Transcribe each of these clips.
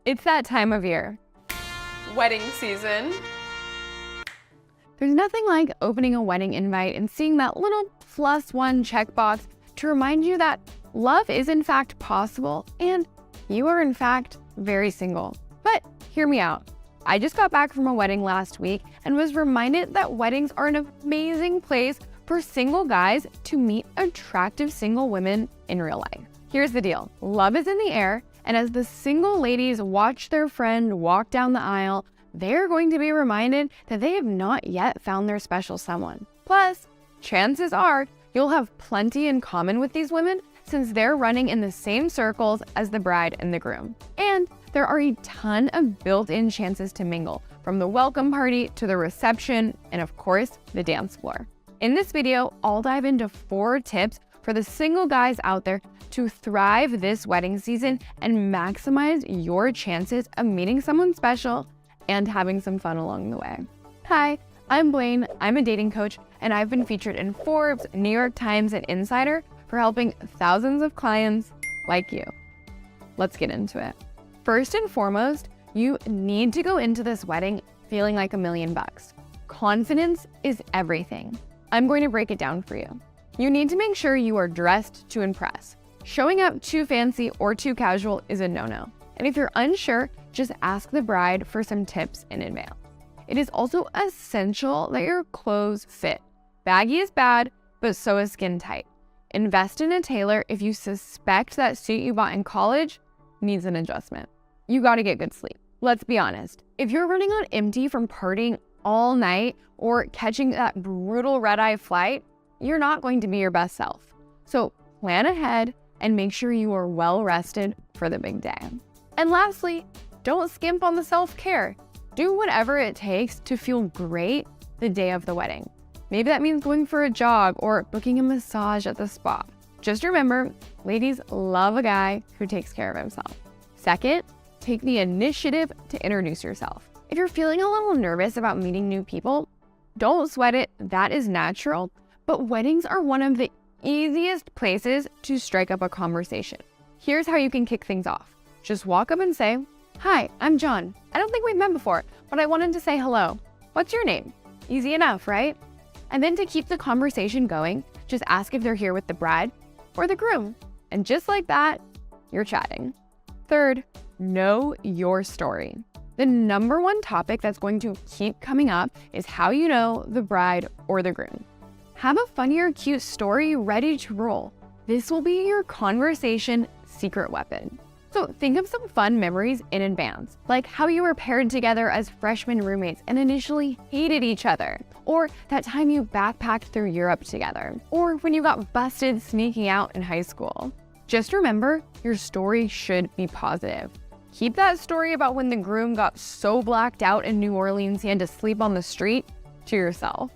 It's that time of year. Wedding season. There's nothing like opening a wedding invite and seeing that little +1 checkbox to remind you that love is in fact possible and you are in fact very single. But hear me out. I just got back from a wedding last week and was reminded that weddings are an amazing place for single guys to meet attractive single women in real life. Here's the deal. Love is in the air, and as the single ladies watch their friend walk down the aisle, they're going to be reminded that they have not yet found their special someone. Plus, chances are you'll have plenty in common with these women since they're running in the same circles as the bride and the groom. And there are a ton of built-in chances to mingle, from the welcome party to the reception, and of course, the dance floor. In this video, I'll dive into 4 tips for the single guys out there to thrive this wedding season and maximize your chances of meeting someone special and having some fun along the way. Hi, I'm Blaine. I'm a dating coach, and I've been featured in Forbes, New York Times, and Insider for helping thousands of clients like you. Let's get into it. First and foremost, you need to go into this wedding feeling like $1,000,000. Confidence is everything. I'm going to break it down for you. You need to make sure you are dressed to impress. Showing up too fancy or too casual is a no-no. And if you're unsure, just ask the bride for some tips in advance. It is also essential that your clothes fit. Baggy is bad, but so is skin tight. Invest in a tailor if you suspect that suit you bought in college needs an adjustment. You gotta get good sleep. Let's be honest. If you're running on empty from partying all night or catching that brutal red-eye flight, you're not going to be your best self. So plan ahead and make sure you are well rested for the big day. And lastly, don't skimp on the self-care. Do whatever it takes to feel great the day of the wedding. Maybe that means going for a jog or booking a massage at the spa. Just remember, ladies love a guy who takes care of himself. Second, take the initiative to introduce yourself. If you're feeling a little nervous about meeting new people, don't sweat it, that is natural, but weddings are one of the easiest places to strike up a conversation. Here's how you can kick things off. Just walk up and say, "Hi, I'm John. I don't think we've met before, but I wanted to say hello. What's your name?" Easy enough, right? And then to keep the conversation going, just ask if they're here with the bride or the groom. And just like that, you're chatting. Third, know your story. The #1 topic that's going to keep coming up is how you know the bride or the groom. Have a funny or cute story ready to roll. This will be your conversation secret weapon. So think of some fun memories in advance, like how you were paired together as freshman roommates and initially hated each other, or that time you backpacked through Europe together, or when you got busted sneaking out in high school. Just remember, your story should be positive. Keep that story about when the groom got so blacked out in New Orleans he had to sleep on the street to yourself.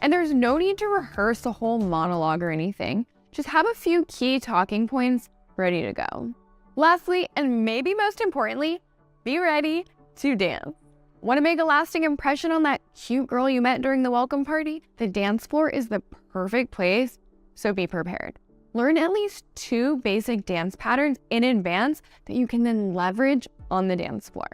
And there's no need to rehearse a whole monologue or anything. Just have a few key talking points ready to go. Lastly, and maybe most importantly, be ready to dance. Want to make a lasting impression on that cute girl you met during the welcome party? The dance floor is the perfect place, so be prepared. Learn at least 2 basic dance patterns in advance that you can then leverage on the dance floor.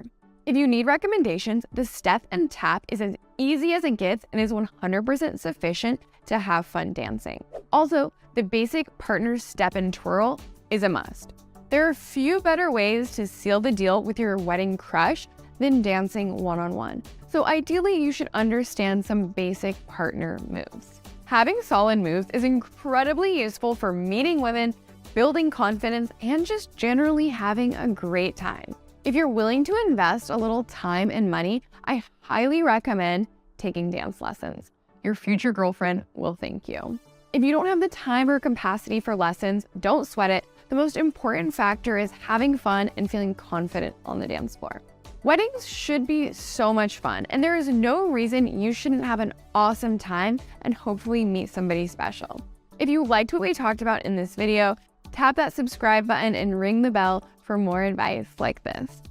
If you need recommendations, the step and tap is as easy as it gets and is 100% sufficient to have fun dancing. Also, the basic partner step and twirl is a must. There are few better ways to seal the deal with your wedding crush than dancing one-on-one. So ideally, you should understand some basic partner moves. Having solid moves is incredibly useful for meeting women, building confidence, and just generally having a great time. If you're willing to invest a little time and money, I highly recommend taking dance lessons. Your future girlfriend will thank you. If you don't have the time or capacity for lessons, don't sweat it. The most important factor is having fun and feeling confident on the dance floor. Weddings should be so much fun, and there is no reason you shouldn't have an awesome time and hopefully meet somebody special. If you liked what we talked about in this video, tap that subscribe button and ring the bell for more advice like this.